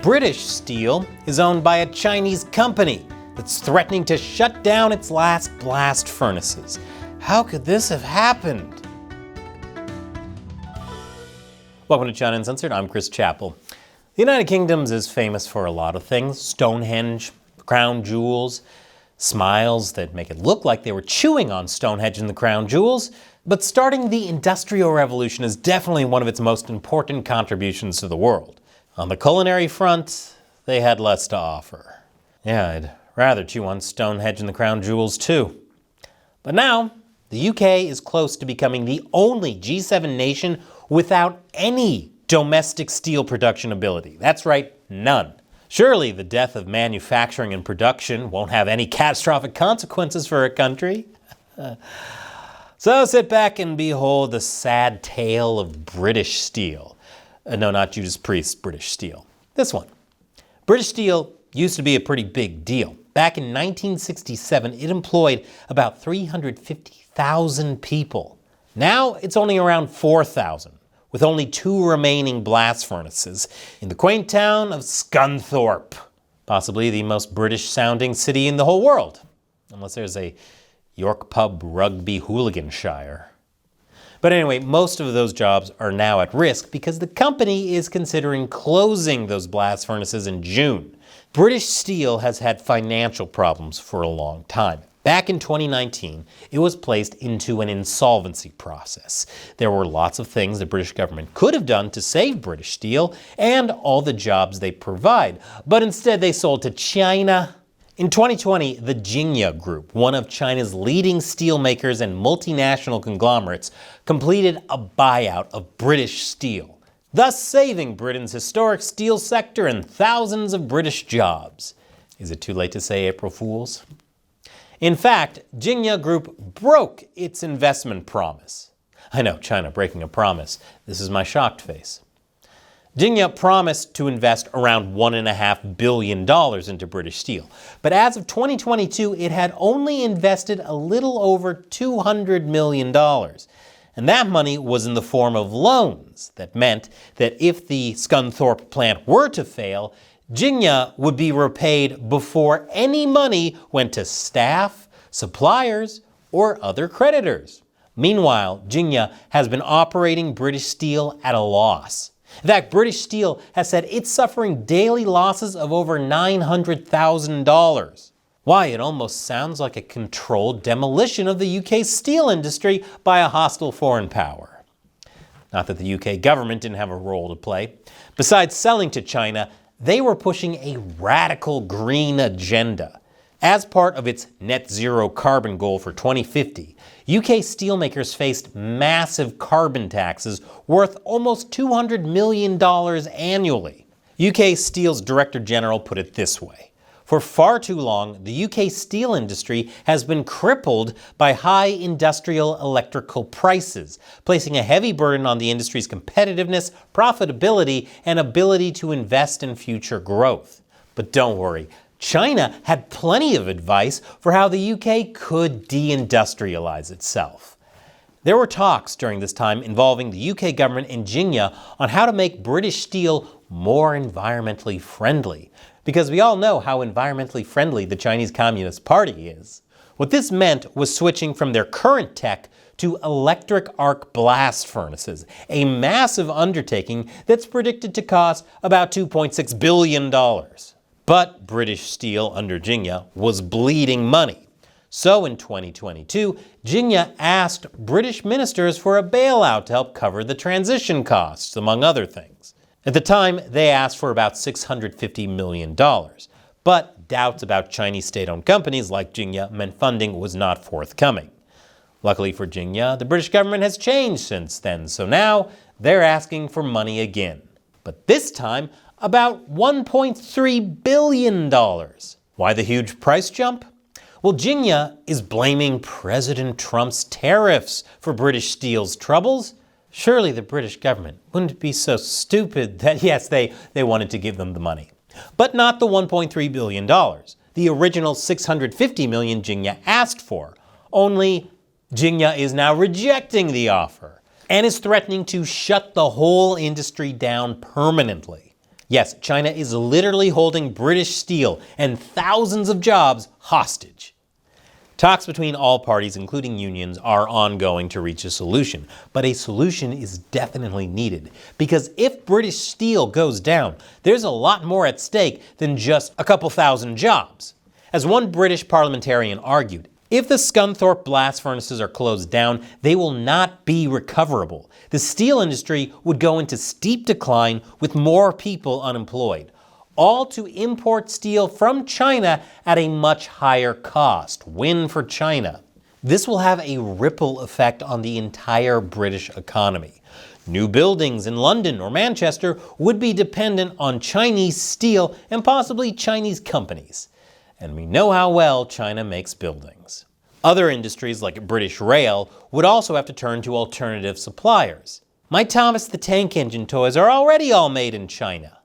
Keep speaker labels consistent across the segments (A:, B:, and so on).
A: British steel is owned by a Chinese company that's threatening to shut down its last blast furnaces. How could this have happened? Welcome to China Uncensored, I'm Chris Chappell. The United Kingdom is famous for a lot of things: Stonehenge, crown jewels, smiles that make it look like they were chewing on Stonehenge and the crown jewels. But starting the Industrial Revolution is definitely one of its most important contributions to the world. On the culinary front, they had less to offer. Yeah, I'd rather chew on Stonehenge and the crown jewels too. But now, the UK is close to becoming the only G7 nation without any domestic steel production ability. That's right, none. Surely the death of manufacturing and production won't have any catastrophic consequences for a country. So sit back and behold the sad tale of British steel. No, not Judas Priest's British steel. This one. British steel used to be a pretty big deal. Back in 1967, it employed about 350,000 people. Now it's only around 4,000, with only 2 remaining blast furnaces in the quaint town of Scunthorpe, possibly the most British-sounding city in the whole world, unless there's a York pub rugby hooliganshire. But anyway, most of those jobs are now at risk because the company is considering closing those blast furnaces in June. British Steel has had financial problems for a long time. Back in 2019, it was placed into an insolvency process. There were lots of things the British government could have done to save British Steel and all the jobs they provide, but instead they sold to China. In 2020, the Jingye Group, one of China's leading steelmakers and multinational conglomerates, completed a buyout of British Steel, thus saving Britain's historic steel sector and thousands of British jobs. Is it too late to say April Fools? In fact, Jingye Group broke its investment promise. I know, China breaking a promise. This is my shocked face. Jingye promised to invest around $1.5 billion into British Steel. But as of 2022, it had only invested a little over $200 million. And that money was in the form of loans. That meant that if the Scunthorpe plant were to fail, Jingye would be repaid before any money went to staff, suppliers, or other creditors. Meanwhile, Jingye has been operating British Steel at a loss. In fact, British Steel has said it's suffering daily losses of over $900,000. Why, it almost sounds like a controlled demolition of the UK steel industry by a hostile foreign power. Not that the UK government didn't have a role to play. Besides selling to China, they were pushing a radical green agenda. As part of its net zero carbon goal for 2050, UK steelmakers faced massive carbon taxes worth almost $200 million annually. UK Steel's Director General put it this way: for far too long, the UK steel industry has been crippled by high industrial electrical prices, placing a heavy burden on the industry's competitiveness, profitability, and ability to invest in future growth. But don't worry, China had plenty of advice for how the UK could deindustrialize itself. There were talks during this time involving the UK government and Jingye on how to make British steel more environmentally friendly, because we all know how environmentally friendly the Chinese Communist Party is. What this meant was switching from their current tech to electric arc blast furnaces, a massive undertaking that's predicted to cost about $2.6 billion. But British Steel under Jingye was bleeding money. So in 2022, Jingye asked British ministers for a bailout to help cover the transition costs, among other things. At the time, they asked for about $650 million. But doubts about Chinese state-owned companies like Jingye meant funding was not forthcoming. Luckily for Jingye, the British government has changed since then, so now they're asking for money again. But this time, about $1.3 billion. Why the huge price jump? Well, Jingye is blaming President Trump's tariffs for British Steel's troubles. Surely the British government wouldn't be so stupid that, yes, they wanted to give them the money. But not the $1.3 billion, the original $650 million Jingye asked for. Only Jingye is now rejecting the offer and is threatening to shut the whole industry down permanently. Yes, China is literally holding British steel and thousands of jobs hostage. Talks between all parties, including unions, are ongoing to reach a solution, but a solution is definitely needed. Because if British steel goes down, there's a lot more at stake than just a couple thousand jobs. As one British parliamentarian argued, if the Scunthorpe blast furnaces are closed down, they will not be recoverable. The steel industry would go into steep decline with more people unemployed. All to import steel from China at a much higher cost. Win for China. This will have a ripple effect on the entire British economy. New buildings in London or Manchester would be dependent on Chinese steel and possibly Chinese companies. And we know how well China makes buildings. Other industries like British Rail would also have to turn to alternative suppliers. My Thomas the Tank Engine toys are already all made in China.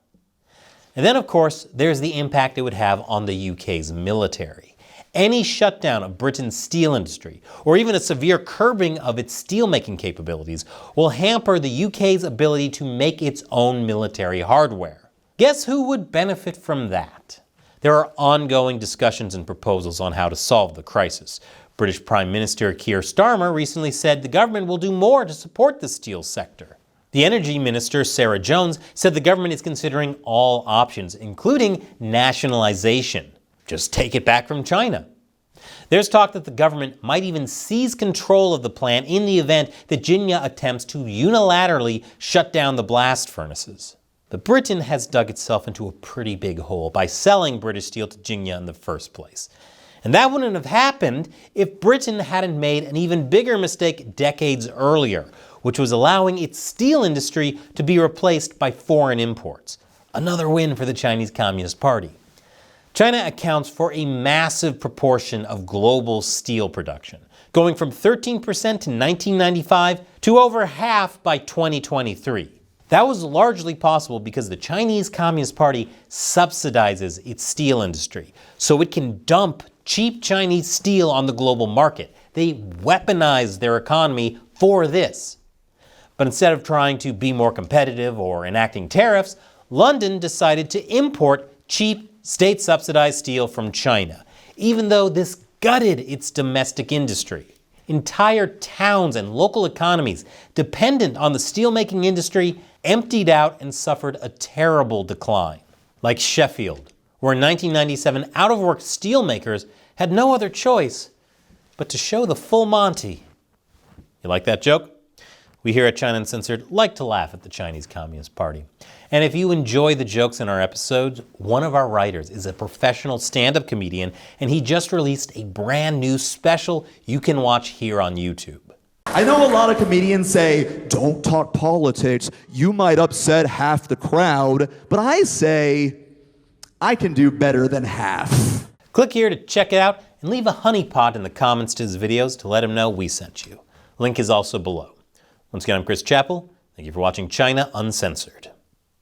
A: And then, of course, there's the impact it would have on the UK's military. Any shutdown of Britain's steel industry, or even a severe curbing of its steelmaking capabilities, will hamper the UK's ability to make its own military hardware. Guess who would benefit from that? There are ongoing discussions and proposals on how to solve the crisis. British Prime Minister Keir Starmer recently said the government will do more to support the steel sector. The Energy Minister, Sarah Jones, said the government is considering all options, including nationalization. Just take it back from China. There's talk that the government might even seize control of the plant in the event that Jingye attempts to unilaterally shut down the blast furnaces. But Britain has dug itself into a pretty big hole by selling British steel to Jingye in the first place. And that wouldn't have happened if Britain hadn't made an even bigger mistake decades earlier, which was allowing its steel industry to be replaced by foreign imports. Another win for the Chinese Communist Party. China accounts for a massive proportion of global steel production, going from 13% in 1995 to over half by 2023. That was largely possible because the Chinese Communist Party subsidizes its steel industry, so it can dump cheap Chinese steel on the global market. They weaponize their economy for this. But instead of trying to be more competitive or enacting tariffs, London decided to import cheap, state-subsidized steel from China, even though this gutted its domestic industry. Entire towns and local economies dependent on the steelmaking industry emptied out and suffered a terrible decline. Like Sheffield, where in 1997 out-of-work steelmakers had no other choice but to show the full Monty. You like that joke? We here at China Uncensored like to laugh at the Chinese Communist Party. And if you enjoy the jokes in our episodes, one of our writers is a professional stand-up comedian, and he just released a brand new special you can watch here on YouTube.
B: I know a lot of comedians say, don't talk politics, you might upset half the crowd, but I say, I can do better than half.
A: Click here to check it out and leave a honeypot in the comments to his videos to let him know we sent you. Link is also below. Once again, I'm Chris Chappell. Thank you for watching China Uncensored.